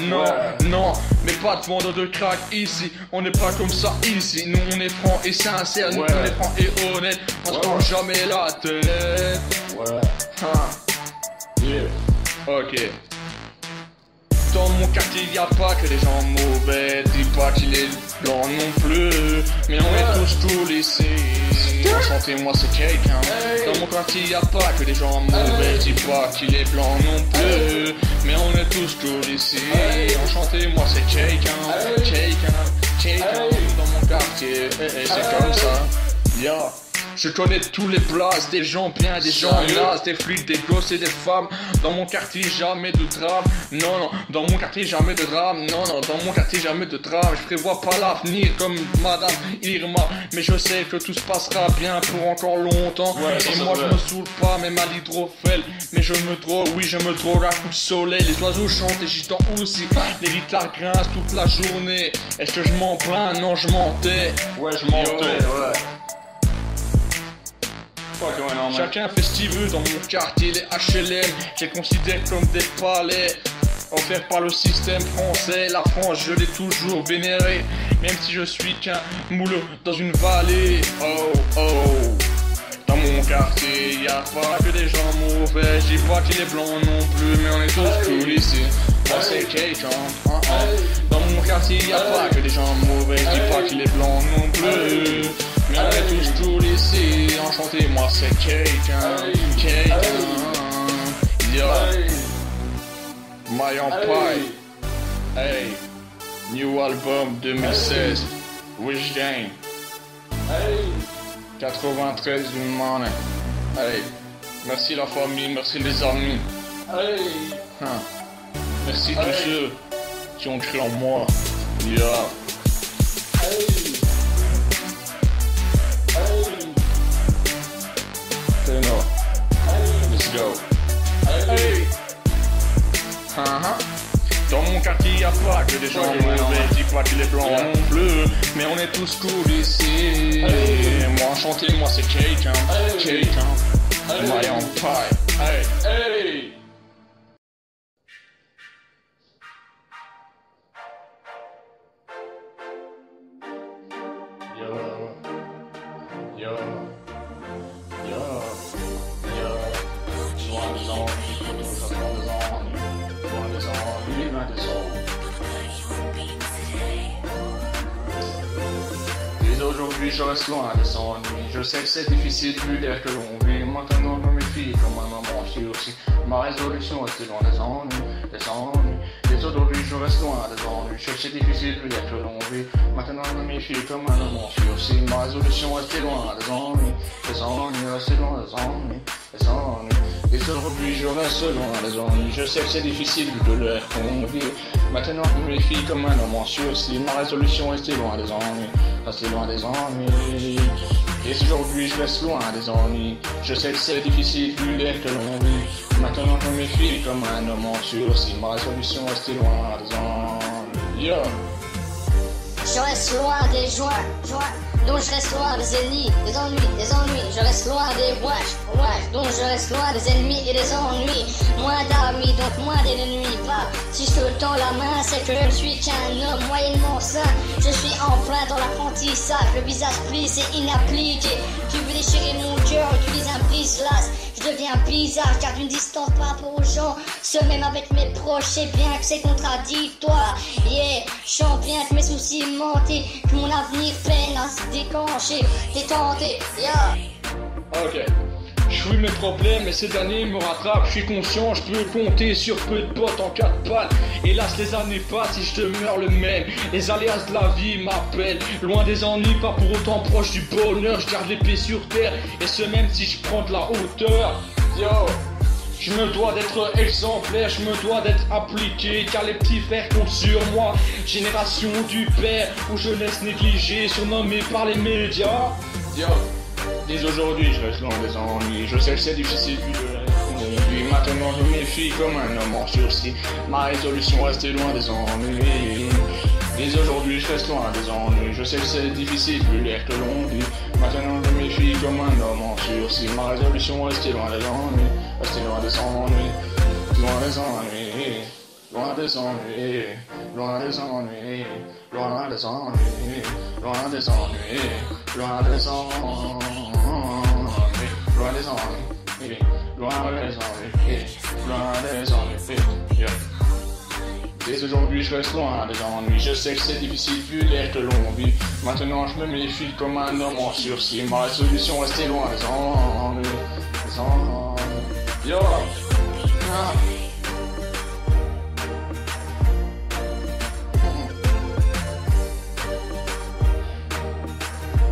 Non, non, mais pas de vendeur de crack ici. On n'est pas comme ça ici. Nous on est franc et sincère, nous on est franc et honnête. On se prend jamais la tête. Ok. Dans mon quartier y a pas que des gens mauvais. Dis pas qu'il est blanc non plus. Mais on est tous lycées. Enchantez-moi c'est quelqu'un. Dans mon quartier y a pas que des gens mauvais. Dis pas qu'il est blanc non plus. Mais on est tous lycées. Enchantez-moi c'est quelqu'un. Dans mon quartier, c'est comme ça. Je connais tous les places, des gens bien, des gens nazes, des flics, des gosses et des femmes. Dans mon quartier jamais de drame. Non, dans mon quartier jamais de drame. Non, dans mon quartier jamais de drame. Je prévois pas l'avenir comme Madame Irma. Mais je sais que tout se passera bien pour encore longtemps. Et moi je me saoule pas même à l'hydrophèle. Mais je me drogue, oui je me drogue à coups de soleil. Les oiseaux chantent et gitans aussi. Les guitares grincent toute la journée. Est-ce que je m'en plains? Non je mentais. Je mentais, Chacun fait ce qu'il veut dans mon quartier, les HLM, je les considère comme des palais offerts par le système français. La France, je l'ai toujours vénérée, même si je suis qu'un moule dans une vallée. Dans mon quartier, y a pas que des gens mauvais. Je dis pas qu'il est blanc non plus, mais on est tous cool ici. Moi c'est quelqu'un. Dans mon quartier, y a pas que des gens mauvais. Je dis pas qu'il est blanc non plus. Mais on est tous ici, enchanté, moi c'est quelqu'un. My Empire. Hey, new album 2016. Wish Game. 93 une money. Hey, merci la famille, merci les amis. Merci tous ceux qui ont cru en moi. Let's go. Dans mon quartier y a pas que des gens mauvais. Dis pas qu'il est blanc non plus. Mais on est tous cool ici. Moi enchanté, moi c'est quelqu'un. My Empire. Aujourd'hui je reste loin des ennuis. Je sais que c'est difficile vu l'air que l'on vit. Maintenant je me méfie comme un moment aussi. Ma résolution est loin des ennuis. Et aujourd'hui je reste loin des ennuis. Je sais que c'est difficile vu l'air que l'on vit. Maintenant je me méfie comme un moment aussi. Ma résolution est loin des ennuis. Rester loin des ennuis. Et aujourd'hui je reste loin des ennuis. Je sais que c'est difficile vu de l'air qu'on vit. Maintenant je me méfie comme un homme aussi. Ma résolution est loin des ennuis. Rester loin des ennuis. Et aujourd'hui je reste loin des ennuis. Je sais que c'est difficile vu l'air que l'on vit. Maintenant je me méfie comme un homme en sursis. Ma résolution est rester loin des ennuis. Je reste loin des joints. Donc je reste loin des ennemis, des ennuis. Je reste loin des wesh. Donc je reste loin des ennemis et des ennuis. Moins d'amis, donc moins d'ennemis. Pas si je te tends la main, c'est que je ne suis qu'un homme moyennement sain. Je suis en plein dans l'apprentissage. Le visage plissé et inappliqué. Tu veux déchirer mon cœur, utilise un brise-glace. Je deviens bizarre car d'une distance par rapport aux gens. Ce même avec mes proches, c'est bien que c'est contradictoire. Je sens bien que mes soucis mentent, que mon avenir peine à se déclencher. Détenté, Ok. Je suis mes problèmes et ces derniers me rattrapent. Je suis conscient, je peux compter sur peu de potes en 4 pattes. Hélas les années passent et je demeure le même. Les aléas de la vie m'appellent. Loin des ennuis, pas pour autant proche du bonheur. Je garde les pieds sur terre et ce même si je prends de la hauteur. Je me dois d'être exemplaire, je me dois d'être appliqué, car les petits frères comptent sur moi. Génération du père, ou jeunesse négligée, surnommée par les médias. Dès aujourd'hui, je reste loin des ennuis. Je sais que c'est difficile vu de la maintenant, je me méfie comme un homme en sursis. Ma résolution reste loin des ennuis. Dès aujourd'hui, je reste loin des ennuis. Je sais que c'est difficile vu l'air que l'on vit. Maintenant, je me méfie comme un homme en sursis. Ma résolution reste loin des ennuis. Rester loin des ennuis. Loin des ennuis. loin des ennuis, loin des ennuis, loin des ennuis, loin des ennuis, loin des ennuis, loin des ennuis, loin des ennuis, loin des ennuis, yeah. Dès aujourd'hui je reste loin des ennuis, je sais que c'est difficile vu l'air que l'on vit. Maintenant je me méfie comme un homme en sursis, ma solution rester loin des ennuis, des ennuis, yo, ah.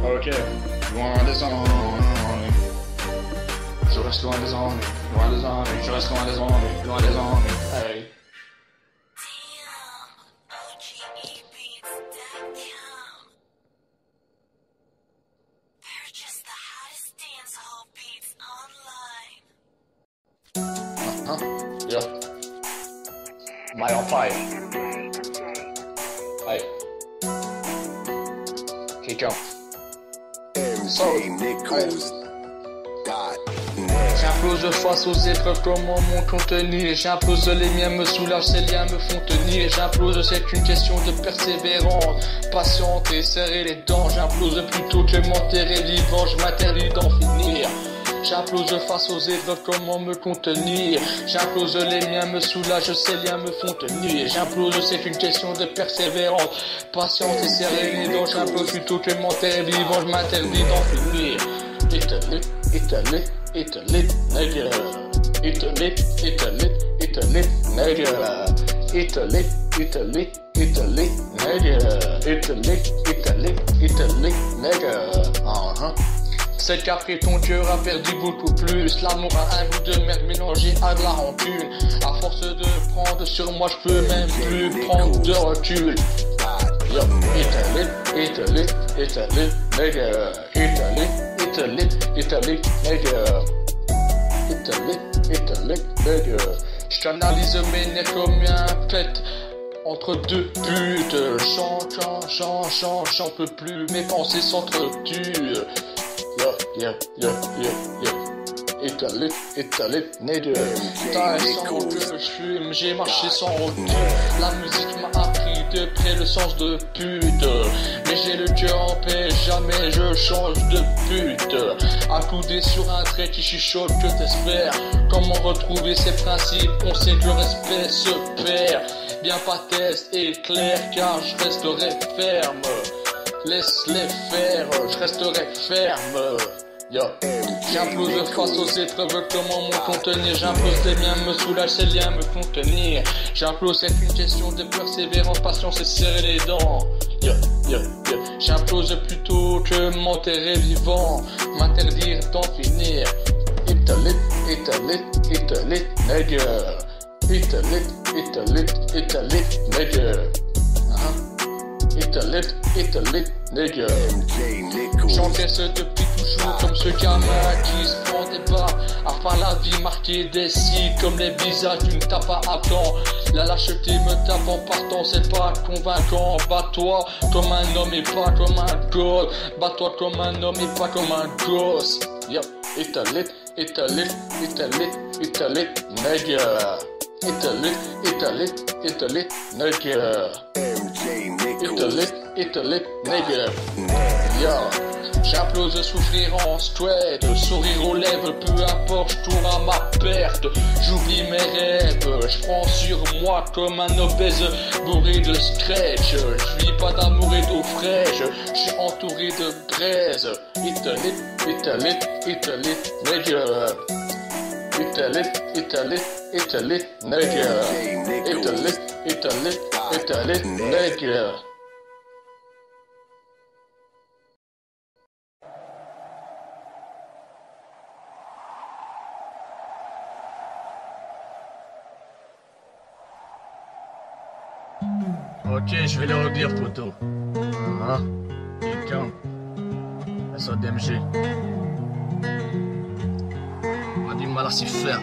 Ok, loin des ennuis, je reste loin des ennuis, loin des ennuis, je reste loin des ennuis, loin des ennuis, hey. Yeah. My on fire. Hey. Kick up. J'implose face aux épreuves, comment mon contenir. J'implose, les miens me soulagent, ces liens me font tenir. J'implose, c'est une question de persévérance. Patiente et serrer les dents. J'implose plutôt que m'enterrer vivant. Je m'interdis d'en finir. J'implose face aux épreuves, comment me contenir. J'implose, les miens me soulagent, ces liens me font tenir. J'implose, c'est une question de persévérance. Patiente et serrer les dents. J'implose plutôt que m'enterrer vivant. Je m'interdis d'en finir. Italy, Italy, Italy, nigga. Italy, Italy, Italy, nigga. Italy, Italy, Italy, nigga. Italy, Italy, Italy, nigga. C'est qu'après ton cœur a perdu beaucoup plus. L'amour a un goût de merde mélangé à de la rancune. À force de prendre sur moi, je peux même plus prendre de recul. Yo, Italy, Italy, Italy, nigga. Italy, Italy, Italy, nigga. Italy, Italy, nigga. J'analyse mes nerfs comme un pet entre deux buts. J'en peux plus, mes pensées s'entretuent. Yeah. Italy, Italy, nigga. T'as sans que je fume, j'ai marché sans recul. La musique m'a appris de près le sens de pute. Mais j'ai le cœur en paix, jamais je change de pute. Accoudé sur un trait qui chuchote que t'espères. Comment retrouver ces principes? On sait que le respect se perd. Bien pas test et clair, car je resterai ferme. Laisse-les faire, je resterai ferme. Yo. J'implose face aux épreuves, comment me contenir. J'implose, les miens me soulagent, ces liens me font tenir. J'implose, c'est une question de persévérance, patience et serrer les dents. Yo. J'implose plutôt que m'enterrer vivant, m'interdire d'en finir. Italy, Italy, Italy, nigga. Italy, Italy, Italy, nigga. Italy, Italy, nigga. J'encaisse depuis toujours comme ce gamin qui se prend des bas. Afin la vie marquée des signes comme les visages d'une tape à temps. La lâcheté me tape en partant, c'est pas convaincant. Bats-toi comme un homme et pas comme un gosse. Bats-toi comme un homme et pas comme un gosse. Yep, Italy, Italy, Italy, Italy, nigga. Italy, Italy, Italy, nigga. Italy, Italy, nigga. Yeah. J'implose souffrir en squat, sourire aux lèvres, peu importe, je tourne à ma perte. J'oublie mes rêves, je prends sur moi comme un obèse bourré de scratch. Je vis pas d'amour et d'eau fraîche, je suis entouré de braise. Italy, Italy, Italy, nigga. Italy, Italy, Italy, nigga. Italy, Italy, Italy, nigga. Ok, je vais leur dire, photo. Hein? Quelqu'un? SODMG. On a du mal à s'y faire.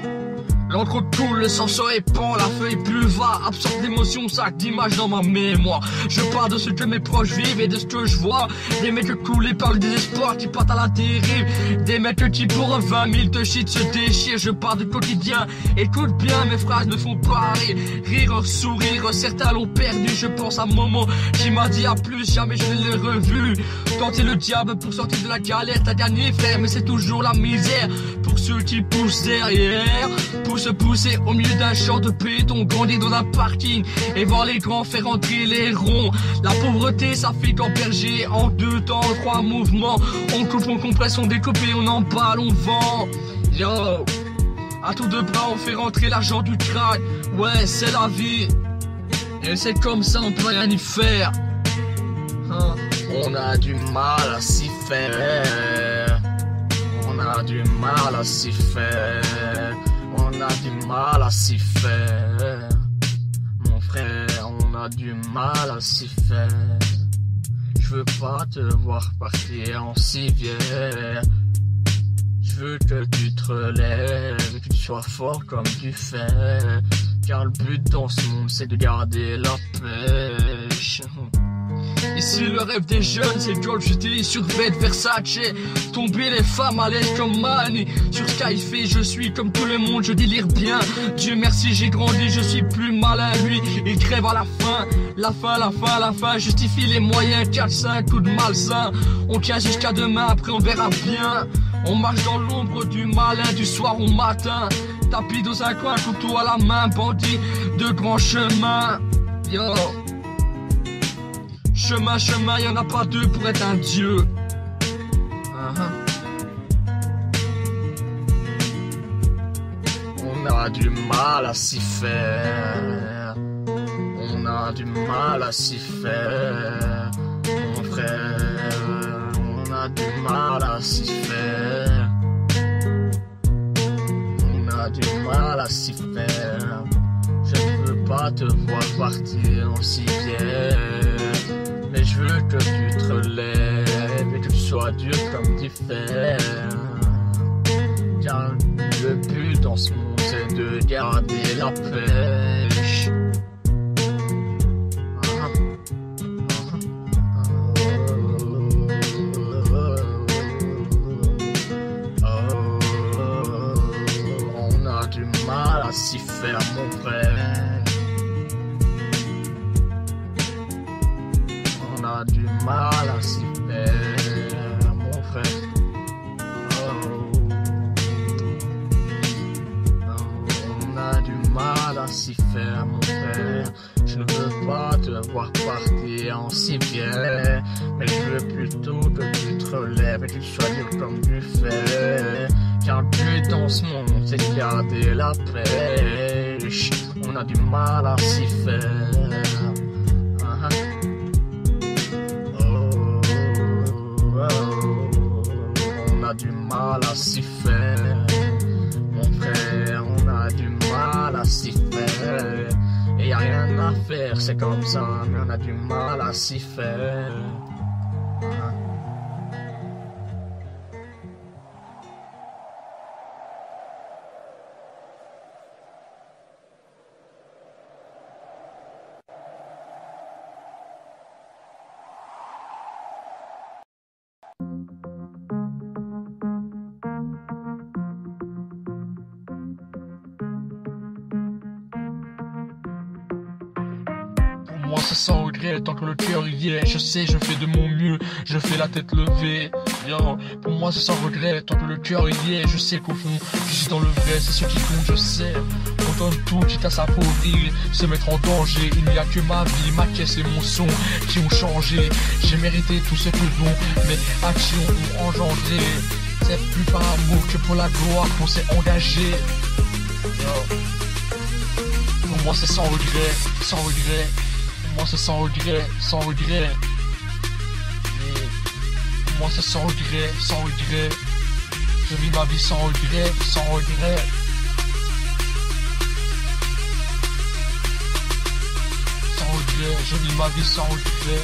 L'encre coule, le sang se répand, la feuille plus va, absorbe d'émotions, sac d'images dans ma mémoire. Je parle de ce que mes proches vivent et de ce que je vois. Des mecs coulés par le désespoir qui partent à la dérive. Des mecs qui pour 20 000 te shit se déchirent. Je parle du quotidien, écoute bien, mes phrases ne font pas rire, sourire. Certains l'ont perdu, je pense à Momo qui m'a dit à plus, jamais je ne l'ai revu. Tenter le diable pour sortir de la galère, t'as gagné frère, mais c'est toujours la misère. Pour ceux qui poussent derrière, pour se pousser au milieu d'un champ de béton, grandir dans un parking et voir les grands faire entrer les ronds. La pauvreté ça fait qu'emberger en 2 temps, 3 mouvements. On coupe, on compresse, on découpe et on emballe, on vend. Yo, à tour de bras on fait rentrer l'argent du crack. Ouais c'est la vie, et c'est comme ça on peut rien y faire. Hein? On a du mal à s'y faire. On a du mal à s'y faire. On a du mal à s'y faire. Mon frère, on a du mal à s'y faire. Je veux pas te voir partir en civière. Je veux que tu te relèves, que tu sois fort comme du fer. Car le but dans ce monde c'est de garder la pêche. Ici le rêve des jeunes c'est Golf GTI sur bête Versace. Tomber les femmes à l'aise comme Mani. Sur Skyface je suis comme tout le monde, je délire bien. Dieu merci j'ai grandi, je suis plus malin. Lui il crève à la fin. La fin justifie les moyens. 4-5 coups de malsain. On tient jusqu'à demain, après on verra bien. On marche dans l'ombre du malin, du soir au matin. Tapis dans un coin, couteau à la main. Bandit de grand chemin. Yo. Chemin, y'en a pas deux pour être un dieu. On a du mal à s'y faire. On a du mal à s'y faire. Mon frère, on a du mal à s'y faire. On a du mal à s'y faire. Je ne veux pas te voir partir en civière. Mais je veux que tu te relèves et que tu sois dur comme du fer. Car le but dans ce monde c'est de garder la pêche. On a du mal à s'y faire mon frère. On a du mal à s'y faire, mon frère. On a du mal à s'y faire, mon frère. Je ne veux pas te voir partir en civière. Mais je veux plutôt que tu te relèves et que tu sois dur comme du fer. Car le but dans ce monde c'est de garder la pêche. On a du mal à s'y faire. On a du mal à s'y faire. Mon frère, on a du mal à s'y faire. Et y'a rien à faire, c'est comme ça, mais on a du mal à s'y faire. Moi c'est sans regret tant que le cœur y est. Je sais, je fais de mon mieux, je fais la tête levée. Yo, pour moi c'est sans regret tant que le cœur y est. Je sais qu'au fond, je suis dans le vrai, c'est ce qui compte, je sais. On donne tout quitte à s'appauvrir, se mettre en danger. Il n'y a que ma vie, ma caisse et mon son qui ont changé. J'ai mérité tout ce que l'on, mes actions ont engendré. C'est plus par amour que pour la gloire qu'on s'est engagé. Yo. Pour moi c'est sans regret, sans regret. Moi c'est sans regret, sans regret. Moi c'est sans regret, sans regret. Je vis ma vie sans regret, sans regret. Sans regret, je vis ma vie sans regret.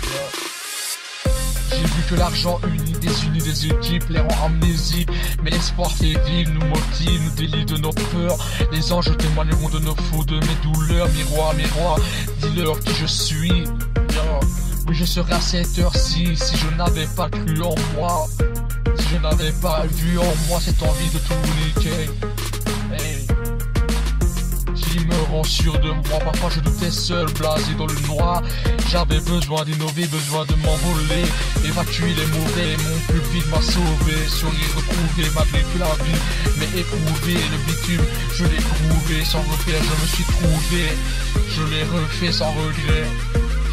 Yeah. J'ai vu que l'argent désunit des équipes, les rend amnésiques. Mais l'espoir fait vivre, nous motive, nous délie de nos peurs. Les anges témoigneront de nos faux, de mes douleurs. Miroir, miroir, dis-leur qui je suis. Yeah. Oui, je serais à cette heure-ci si je n'avais pas cru en moi. Si je n'avais pas vu en moi cette envie de tout niquer. Hey. Qui me rend sûr de moi, parfois je doutais seul, blasé dans le noir. J'avais besoin d'innover, besoin de m'envoler, évacuer les mauvais, mon plus vite m'a sauvé. Sourire retrouvé, malgré que la vie m'ait éprouvé. Le bitume, je l'ai prouvé, sans repère je me suis trouvé. Je l'ai refait sans regret,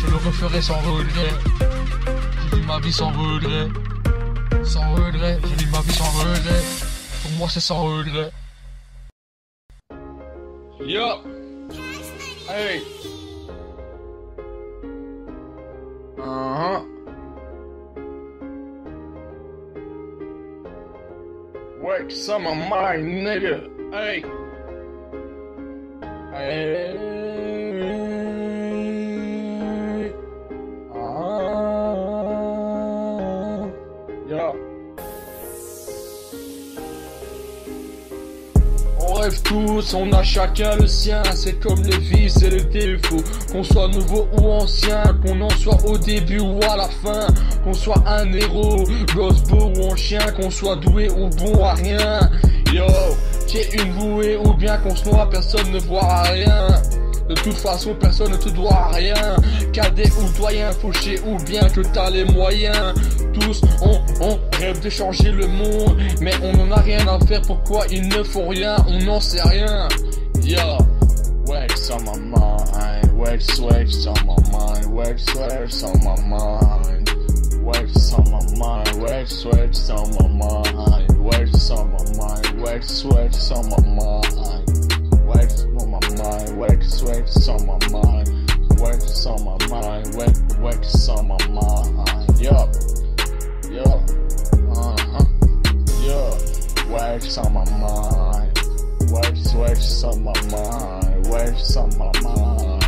je le referai sans regret. Je vis ma vie sans regret, sans regret, je vis ma vie sans regret. Pour moi c'est sans regret. Yo! Hey! Wake some of mine, nigga! Hey! Hey! Yo! On rêve tous, on a chacun le sien, c'est comme les vices et les défauts. Qu'on soit nouveau ou ancien, qu'on en soit au début ou à la fin. Qu'on soit un héros, gosse beau ou un chien, qu'on soit doué ou bon à rien. Yo, qu'il y ait une bouée ou bien qu'on se noie, personne ne voit rien. De toute façon, personne ne te doit rien. Cadet ou doyen, fauché ou bien que t'as les moyens. Tous, on rêve de changer le monde, mais on n'en a rien à faire. Pourquoi ils ne font rien? On n'en sait rien. Yeah. Wax on my mind, wax on my mind, wax on my mind, wax on my mind, wax on my mind, wax on my mind, wax on my mind. Wax on my mind, wax on my mind, wax on my mind, wax on my mind. Yup, yup, yup. Wax on my mind, wax on my mind, wax on my mind,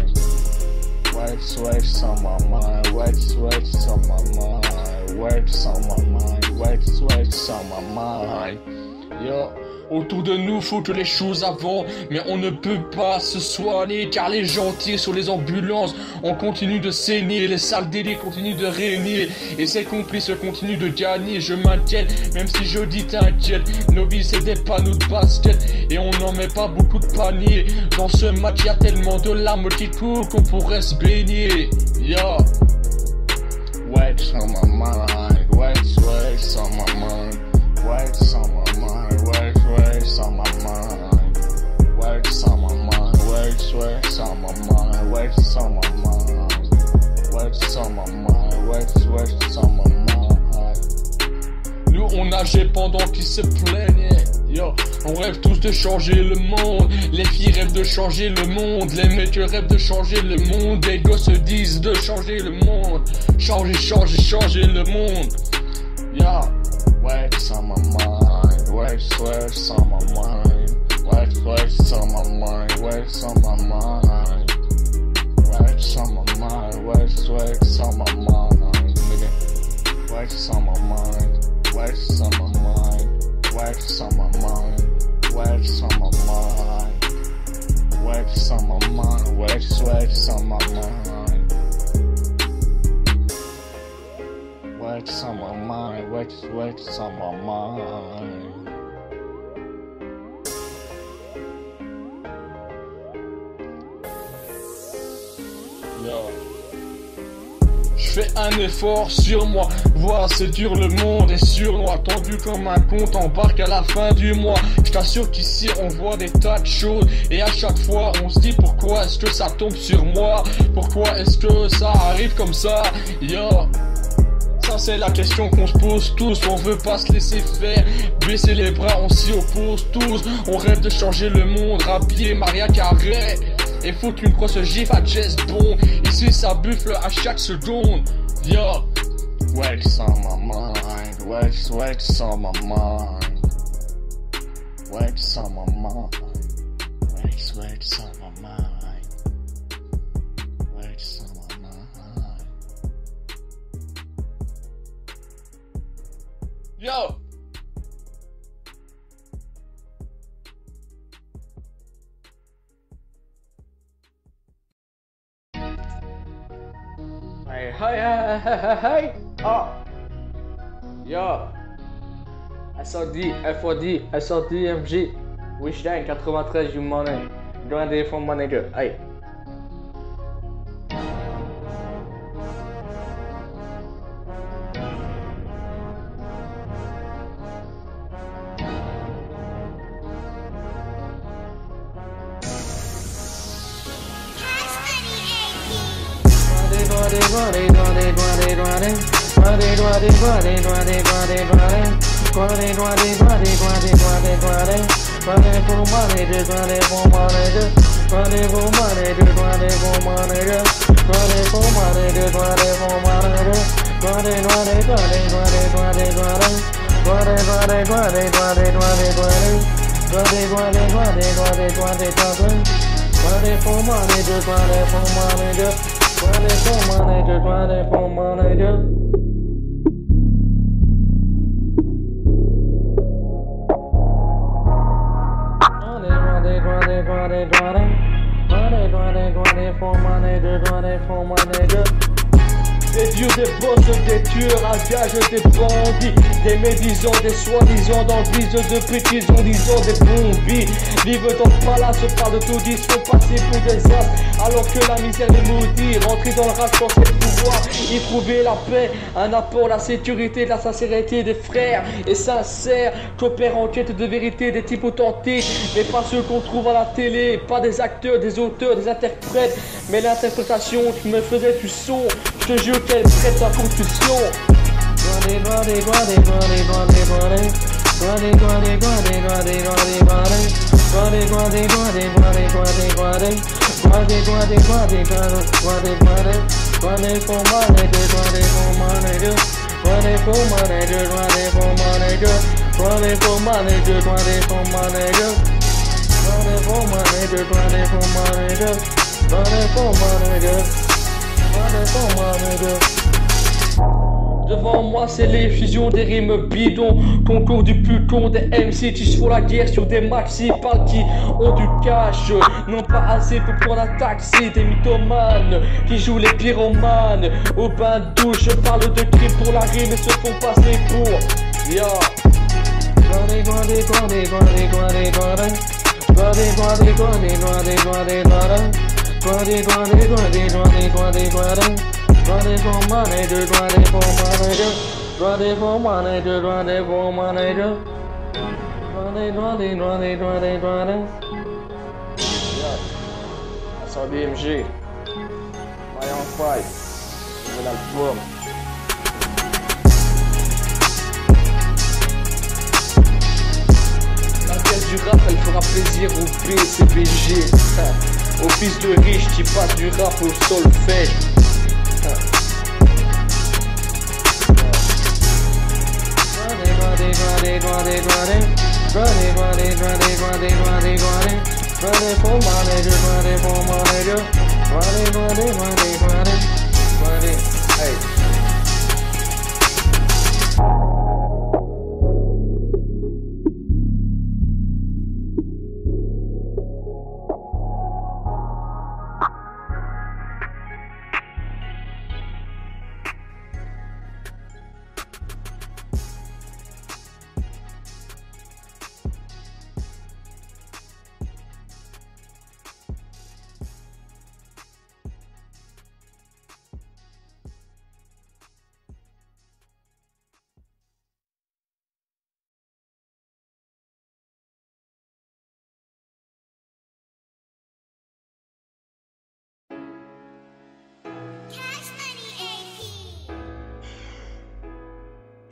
wax on my mind, wax on my mind, wax on my mind, wax on my mind. Yup. Autour de nous faut que les choses avancent, mais on ne peut pas se soigner car les gentils sur les ambulances, on continue de saigner, les sales délits continuent de régner et ces complices continuent de gagner. Je m'inquiète, même si je dis t'inquiète, nos vies c'est des panneaux de basket et on n'en met pas beaucoup de paniers. Dans ce match y'a tellement de larmes qui coulent qu'on pourrait se baigner. Yeah. Wax on my mind, wax on my mind, wax on my mind, wax on my mind, wax on my mind, wax on my mind, wax on my mind, wax on my mind, wax on my mind. Nous on nageait pendant qu'ils se plaignaient. Yo, on rêve tous de changer le monde. Les filles rêvent de changer le monde. Les mecs rêvent de changer le monde. Les gosses se disent de changer le monde. Changer, changer, changer le monde. Yeah. Wax on my mind, wax on my mind, wax on my mind, wax on my mind, wax on my mind, wax on my mind, nigga. Wax on my mind, wax on my mind, wax on my mind, wax on my mind, wax on my mind, wax on my mind. Wax on my mind, wax on my mind. Yo. Je fais un effort sur moi, voir c'est dur le monde est sur moi, tendu comme un compte en barque à la fin du mois. Je t'assure qu'ici on voit des tas de choses et à chaque fois on se dit pourquoi est-ce que ça tombe sur moi, pourquoi est-ce que ça arrive comme ça. Yo. Ça c'est la question qu'on se pose tous, on veut pas se laisser faire, baisser les bras on s'y oppose tous, on rêve de changer le monde, Rabier, Maria Carré, et foutre une grosse gifle à Jess Bon, ici ça buffle à chaque seconde, yo. Wax on my mind, wax on my mind, wax on my mind, wax on my mind, wax on my mind. Yo! Hey, hey! Oh! Yo! SOD, FOD, SOD, MG. Wishline 93 du money. Join the phone manager. Hey! Des dieux, des boss, des tueurs à gages, des bandits, des médisants, des soi-disant dans le bise de petits ondisants, des bombies. Vivent dans le palace, parlent de tout, ils sont passés pour des as. Alors que la misère les maudit, rentrer dans le rage pour le pouvoir, y trouver la paix, un apport, la sécurité, la sincérité des frères et sincères, qu'opèrent en quête de vérité des types authentiques, mais pas ceux qu'on trouve à la télé, pas des acteurs, des auteurs, des interprètes, mais l'interprétation qui me faisait du son. Je te jure qu'elle prête à confusion. Devant moi c'est l'effusion des rimes bidons, concours du plus con des MC qui se font la guerre sur des maxi, parlent qui ont du cash, non pas assez pour prendre un taxi, des mythomanes qui jouent les pyromanes, au bain de douche je parle de cris pour la rime et se font passer pour yo. Running for money, just running for money, just running for money, just running for money, just running. Yeah, that's our BMG. My on fight. Nouvel album. La pièce du rap, elle fera plaisir au BCBG. Au fils de riche qui passe du rap au solfège.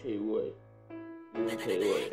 K-Way. K-Way.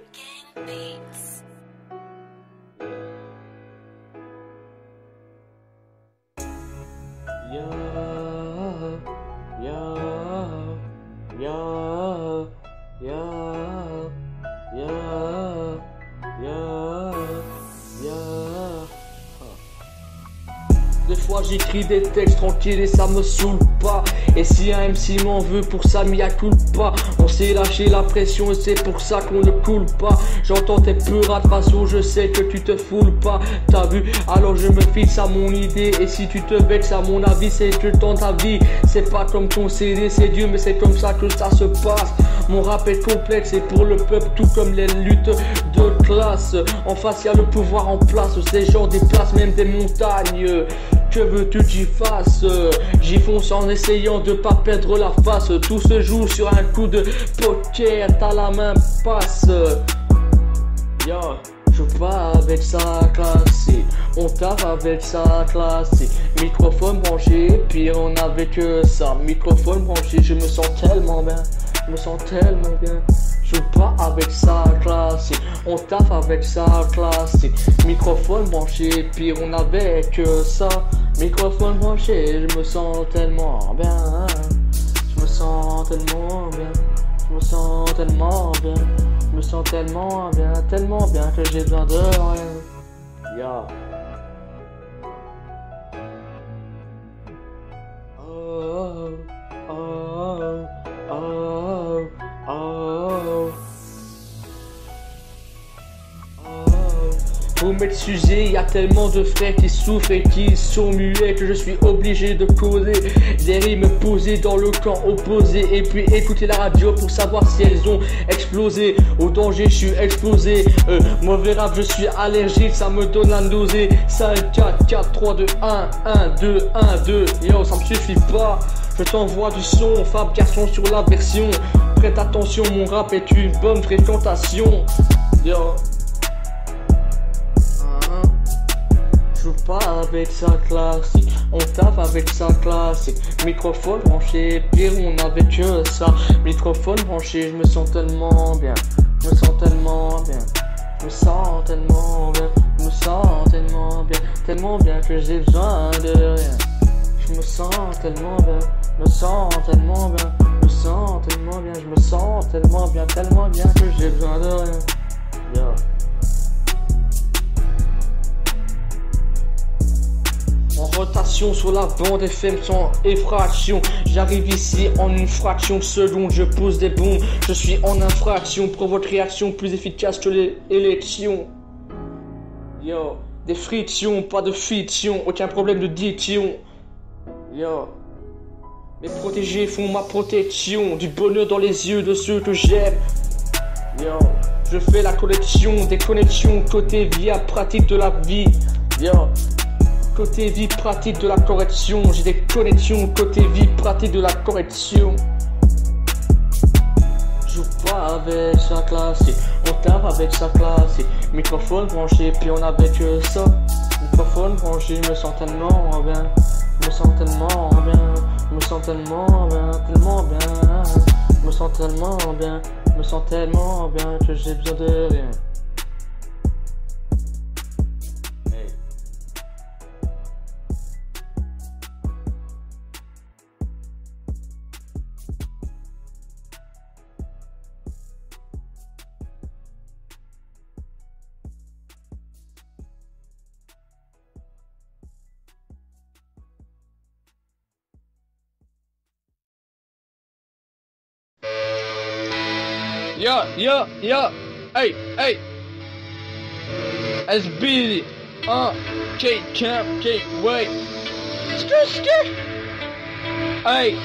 Des fois j'écris des textes tranquilles et ça me saoule pas. Et si un MC m'en veut pour ça, m'y coule pas. On s'est lâché la pression et c'est pour ça qu'on ne coule pas. J'entends tes peurs de façon, je sais que tu te foules pas. T'as vu, alors je me fixe à mon idée. Et si tu te vexes à mon avis, c'est que dans ta vie, c'est pas comme ton CD, c'est Dieu, mais c'est comme ça que ça se passe. Mon rap est complexe et pour le peuple, tout comme les luttes de classe. En face, y a le pouvoir en place, ces gens déplacent même des montagnes. Que veux-tu que j'y fasse? J'y fonce en essayant de pas perdre la face. Tout se joue sur un coup de poker, t'as la main passe. Yo, joue pas avec sa classée, on tape avec sa classée. Microphone branché, pire on avait que ça. Microphone branché, je me sens tellement bien, je me sens tellement bien. Joue pas avec sa classe, on taffe avec sa classe. Microphone branché, pire on avait que ça. Microphone branché, je me sens tellement bien. Je me sens tellement bien. Je me sens tellement bien. Je me sens tellement bien que j'ai besoin de rien. Yeah. Oh, oh, oh, oh, oh. Vous m'excusez, y a tellement de frères qui souffrent et qui sont muets que je suis obligé de causer des rimes posées dans le camp opposé. Et puis écouter la radio pour savoir si elles ont explosé. Au danger, je suis explosé. Mauvais rap, je suis allergique, ça me donne la nausée. 5, 4, 4, 3, 2, 1, 1, 2, 1, 2. Yo, ça me suffit pas. Je t'envoie du son, fabrication sur la version. Prête attention, mon rap est une bonne fréquentation. Yo. Joue pas avec sa classique, on tape avec sa classique. Microphone branché, pire on avait que ça. Microphone branché, je me sens tellement bien. Je me sens tellement bien. Je me sens tellement bien. Je me sens tellement bien que j'ai besoin de rien. Je me sens tellement bien. Je me sens tellement bien. Je me sens tellement bien. Je me sens tellement bien que j'ai besoin de rien. Yo. En rotation sur la bande FM sans effraction. J'arrive ici en une fraction de seconde. Je pose des bombes, je suis en infraction. Pour votre réaction plus efficace que les élections. Yo, des frictions, pas de fiction. Aucun problème de diction. Yo, mes protégés font ma protection. Du bonheur dans les yeux de ceux que j'aime. Yo, je fais la collection des connexions. Côté vie pratique de la vie. Yo. Côté vie pratique de la correction, j'ai des connexions. Côté vie pratique de la correction. Joue pas avec sa classe, on tape avec sa classe. Microphone branché, puis on avait que ça. Microphone branché, je me sens tellement bien. Je me sens tellement bien. Je me sens tellement bien, tellement bien. Je me sens tellement bien. Je me sens tellement bien que j'ai besoin de rien. Yo, hey, SB, can't wait. Hey,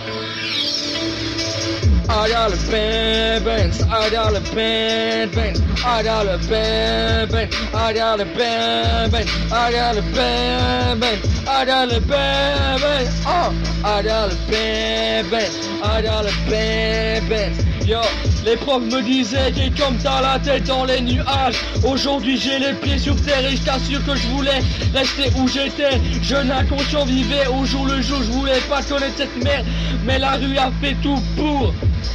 I got a band, I got a band, I got a band, I got a band, I got a band, I got a band, I got a band, I got a band. Yo, les profs me disaient j'ai comme t'as la tête dans les nuages. Aujourd'hui j'ai les pieds sur terre et je t'assure que je voulais rester où j'étais. Jeune inconscient vivait au jour le jour, je voulais pas connaître cette merde, mais la rue a fait tout pour.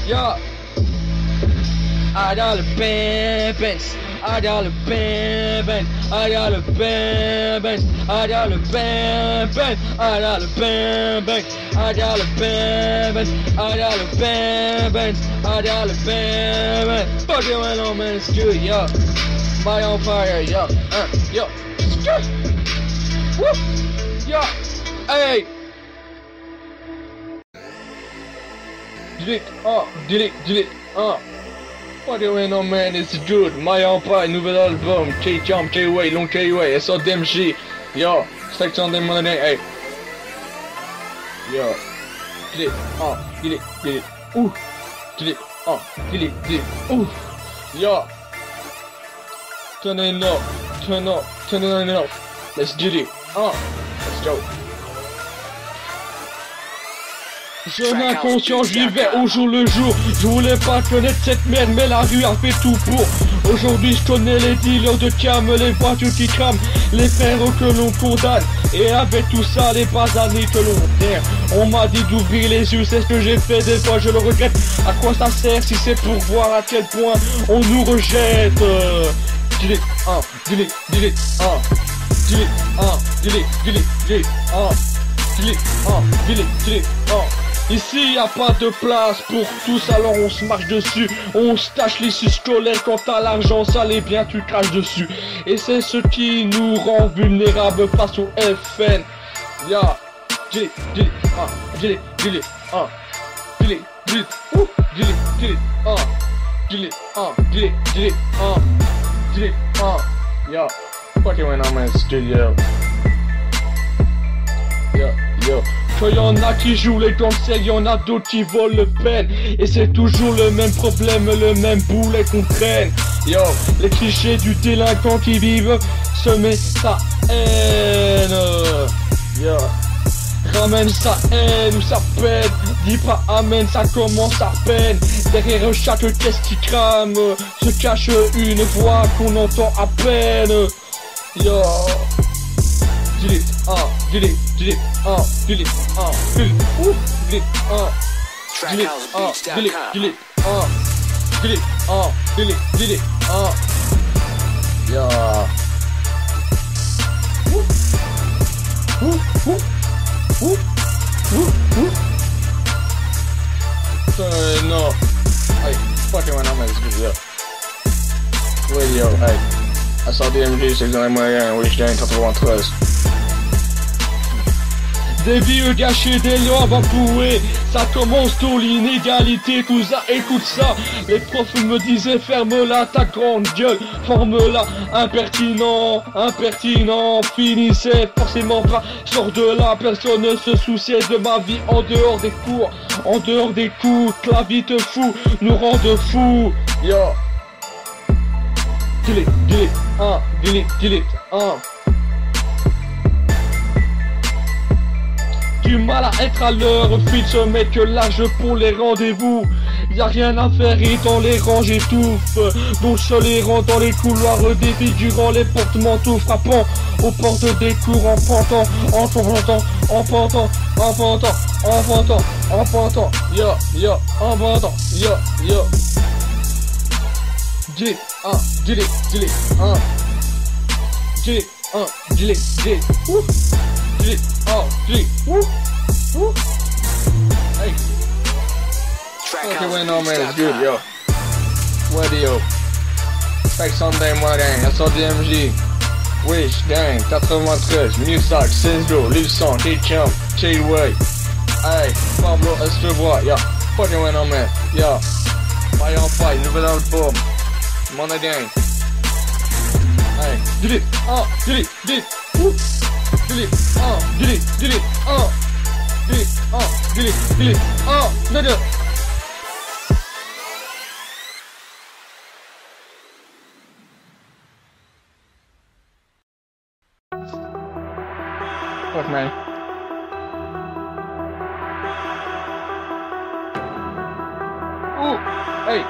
Yo, I got a band, I got a band, I got a band, I got a band, I got a band, I got a band, I got a band, I got a band. Fuck it when I'm in the studio, yo. Body on fire, yo. Yo. Woo. Yo. Hey. delete, delete, What do you know, man, it's good. My Empire, nouvel album, K-Jump, K-Way, Long K-Way, SODMG. Yo, section des monnaie, hey. Yo, delete, delete, ouh, delete, delete, ouh. Yo, turn it up, turn it up. Let's do it, let's go. Jeune inconscient, je vivais au jour le jour. Je voulais pas connaître cette merde, mais la rue a fait tout pour. Aujourd'hui je connais les dealers de cam, les voitures qui crament, les frérots que l'on condamne. Et avec tout ça, les bas années que l'on terre. On m'a dit d'ouvrir les yeux, c'est ce que j'ai fait, des fois je le regrette. À quoi ça sert si c'est pour voir à quel point on nous rejette. Delete, delete, delete, delete, delete, delete, delete, delete, delete, Ici y a pas de place pour tous, alors on se marche dessus. On se tâche l'issue scolaire, quand t'as l'argent sale et bien tu craches dessus. Et c'est ce qui nous rend vulnérables face au FN. Ya, delete, delete, delete, delete, delete, delete, delete, delete, delete, delete, delete, delete, yo, fucking when I'm in the studio. Yo, quand y'en a qui jouent les gangsters, y'en a d'autres qui volent le peine. Et c'est toujours le même problème, le même boulet qu'on traîne. Yo, les clichés du délinquant qui vive semer sa haine. Yo, ramène sa haine ou sa peine. Dis pas amen, ça commence à peine. Derrière chaque caisse qui crame se cache une voix qu'on entend à peine. Yo, delete, delete, delete, delete, delete, delete, delete, delete, delete, delete, delete, yeah. No, hey, fucking when I'm in this video. Radio, hey, I saw DMG, c'est dans les moyens, oui, je gagne 93. Des vieux gâchés, des lois bafouées. Ça commence tôt l'inégalité, cousin, écoute ça. Les profs me disaient ferme-la ta grande gueule, forme-la, impertinent, impertinent. Finissait forcément pas, sors de là. Personne ne se souciait de ma vie en dehors des cours, en dehors des coups. Que la vie te fout, nous rend de fous. Yo, delete, delete, delete, delete, Du mal à être à l'heure, fil se met que large pour les rendez-vous. Y'a rien à faire et dans les rangs j'étouffe. Donc seul errant dans les couloirs défigurant les porte-manteaux frappant aux portes des cours en pantant, en pantant, en pantant, en pantant, en pantant, en pantant, yo, yo, en pantant, yo, yo. Delete, delete, delete, delete, delete, delete, delete, delete, hey. Okay, when no man is good, yo. Radio. Fait Sunday morning, SODMG. Wish, gang, 93, Musac, Senzo, Luson, K-Jump, K-Way. Hey, Pablo Escobar, yo. Fucking when no man, yo. My Empire, nouvel album. Money gang. Hey, delete, delete, delete, delete, delete, delete, delete, delete, delete, nigga. Fuck man. Ooh, hey.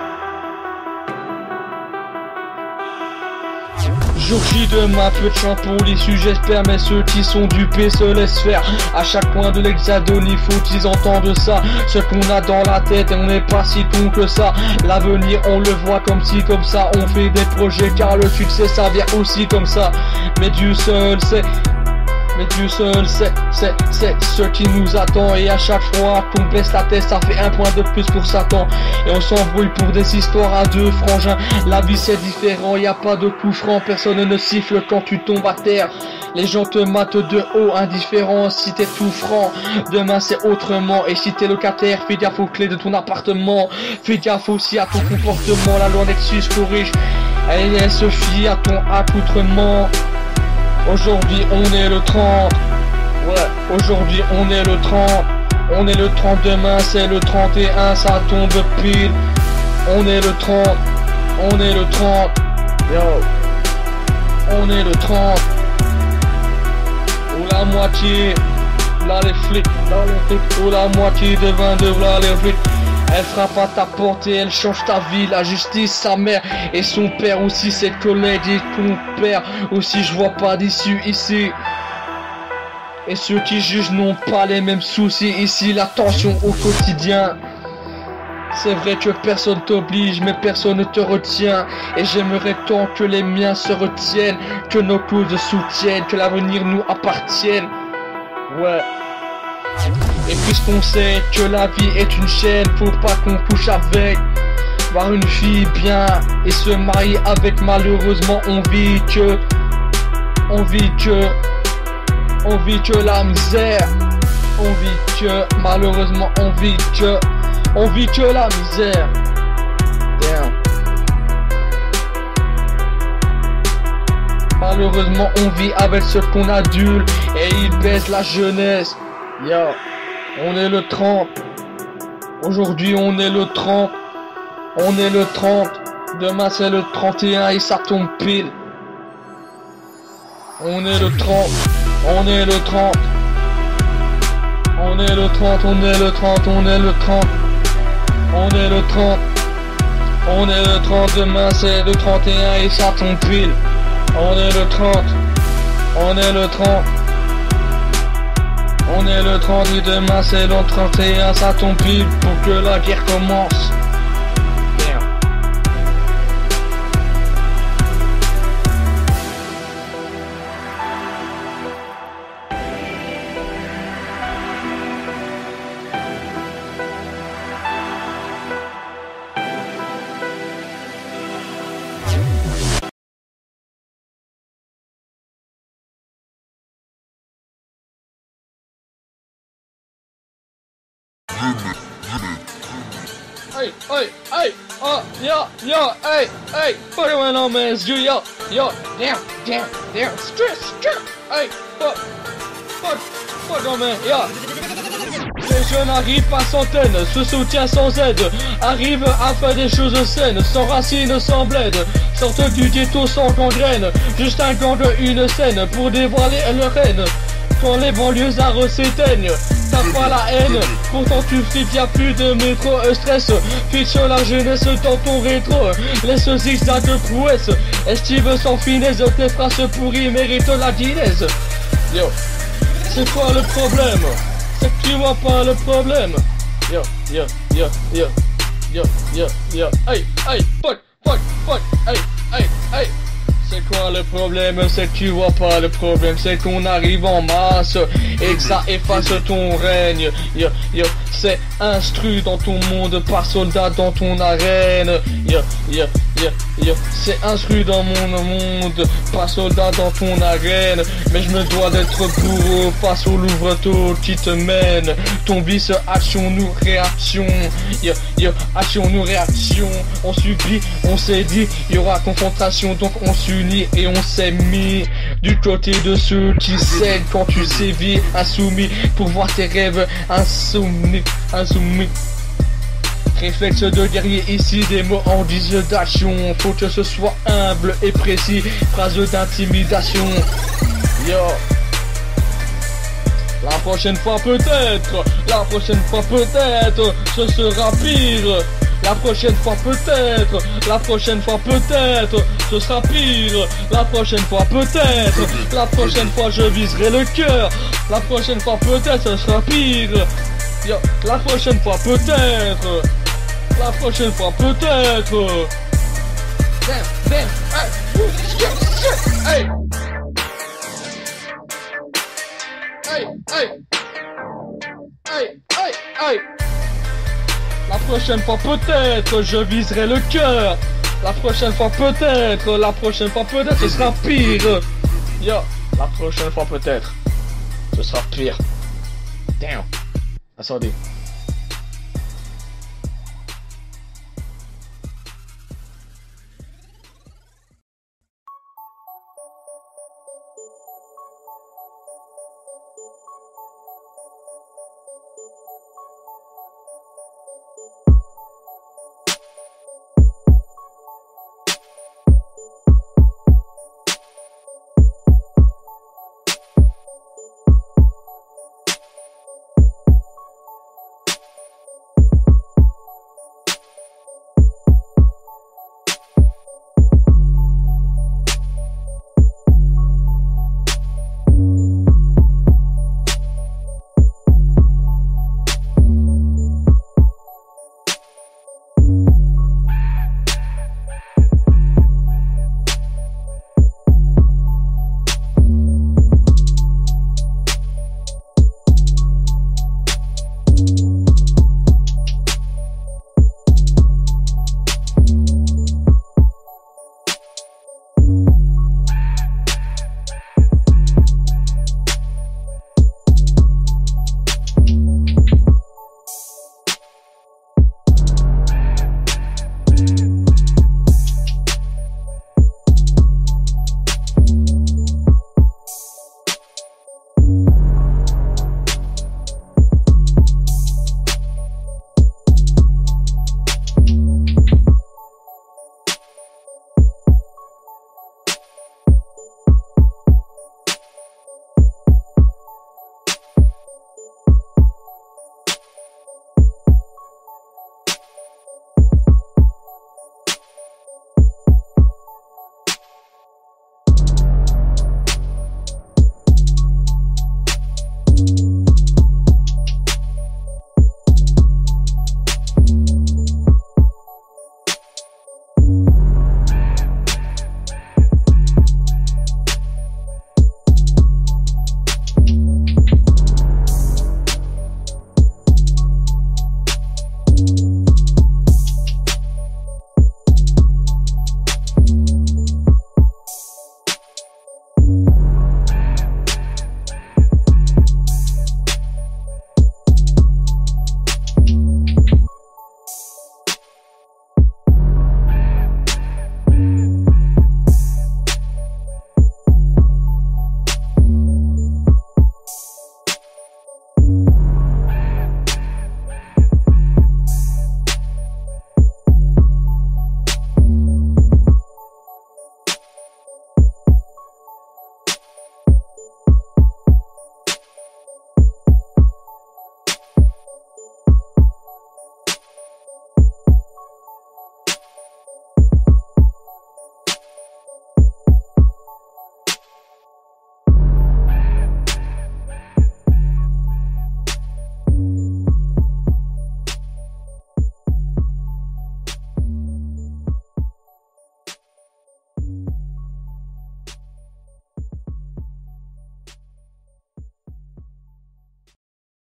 Jour J de ma peu de chant pour l'issue, j'espère, mais ceux qui sont dupés se laissent faire. À chaque coin de l'hexagone, il faut qu'ils entendent ça. Ce qu'on a dans la tête, on n'est pas si con que ça. L'avenir, on le voit comme ci, comme ça. On fait des projets car le succès, ça vient aussi comme ça. Mais Dieu seul sait. Mais Dieu seul c'est ce qui nous attend. Et à chaque fois qu'on baisse la tête, ça fait un point de plus pour Satan. Et on s'embrouille pour des histoires à deux frangins. La vie c'est différent, y a pas de coup franc. Personne ne siffle quand tu tombes à terre. Les gens te matent de haut, indifférent si t'es tout franc. Demain c'est autrement. Et si t'es locataire, fais gaffe aux clés de ton appartement. Fais gaffe aussi à ton comportement. La loi Nexus corrige. Elle se fie à ton accoutrement. Aujourd'hui on est le 30. Ouais, aujourd'hui on est le 30. On est le 30, demain c'est le 31, ça tombe pile. On est le 30. On est le 30. Yo. On est le 30. Ou la moitié. Là les flics. Ou la moitié de 22, là les flics. Elle frappe à ta porte et elle change ta vie. La justice, sa mère et son père aussi, ses collègues et ton père aussi. Je vois pas d'issue ici. Et ceux qui jugent n'ont pas les mêmes soucis ici. La tension au quotidien. C'est vrai que personne t'oblige, mais personne ne te retient. Et j'aimerais tant que les miens se retiennent, que nos causes soutiennent, que l'avenir nous appartienne. Ouais. Et puisqu'on sait que la vie est une chaîne, faut pas qu'on couche avec. Voir une fille bien et se marier avec, malheureusement on vit que la misère. On vit que, malheureusement on vit que la misère. Damn. Malheureusement on vit avec ce qu'on adule et ils baissent la jeunesse. Yo, on est le 30. Aujourd'hui on est le 30. On est le 30. Demain c'est le 31 et ça tombe pile. On est le 30. On est le 30. On est le 30. On est le 30. On est le 30. On est le 30. On est le 30. Demain c'est le 31 et ça tombe pile. On est le 30. On est le 30. On est le 30 et demain c'est le 31, ça tombe pile pour que la guerre commence. Damn. Hey, hey, hey, oh, yo, hey, put it on man's you, yo, damn, stress, hey, fuck on man, yo. Les jeunes arrivent par centaines, se soutiennent sans aide, arrivent à faire des choses saines, sans racines, sans bled, sortent du ghetto sans gangrène, juste un gang, une scène pour dévoiler leur haine. Quand les banlieusards s'éteignent, t'as pas la haine, pourtant tu flippes, y'a plus de métro, stress, fiche la jeunesse dans ton rétro, laisse zigzag de prouesse, estive sans finesse, tes phrases pourries méritent la Guinness. Yo, c'est quoi le problème? C'est que tu vois pas le problème. Yo, hey, fuck, hey. C'est quoi le problème? C'est que tu vois pas le problème. C'est qu'on arrive en masse et que ça efface ton règne. Yo, c'est instru dans ton monde, pas soldat dans ton arène. Yo, c'est instru dans mon monde, pas soldat dans ton arène. Mais je me dois d'être bourreau face au Louvre-tôt qui te mène. Ton vice, action, nous réaction. Yo, action, nous réaction. On subit, on s'est dit, y aura confrontation, donc on s'unit et on s'est mis du côté de ceux qui cèdent quand tu sévis, insoumis, pour voir tes rêves insoumis. Réflexe de guerrier ici, des mots en guise d'action. Faut que ce soit humble et précis, phrase d'intimidation. Yo. La prochaine fois peut-être, ce sera pire. La prochaine fois peut-être, ce sera pire. La prochaine fois peut-être, la prochaine fois je viserai le cœur. La prochaine fois peut-être, ce sera pire. Yo, la prochaine fois peut-être. La prochaine fois peut-être. Damn, hey, hey. Hey, hey. Hey, hey, hey. La prochaine fois peut-être je viserai le cœur. La prochaine fois peut-être ce sera pire. Yo, la prochaine fois peut-être, ce sera pire. Damn. Attendez.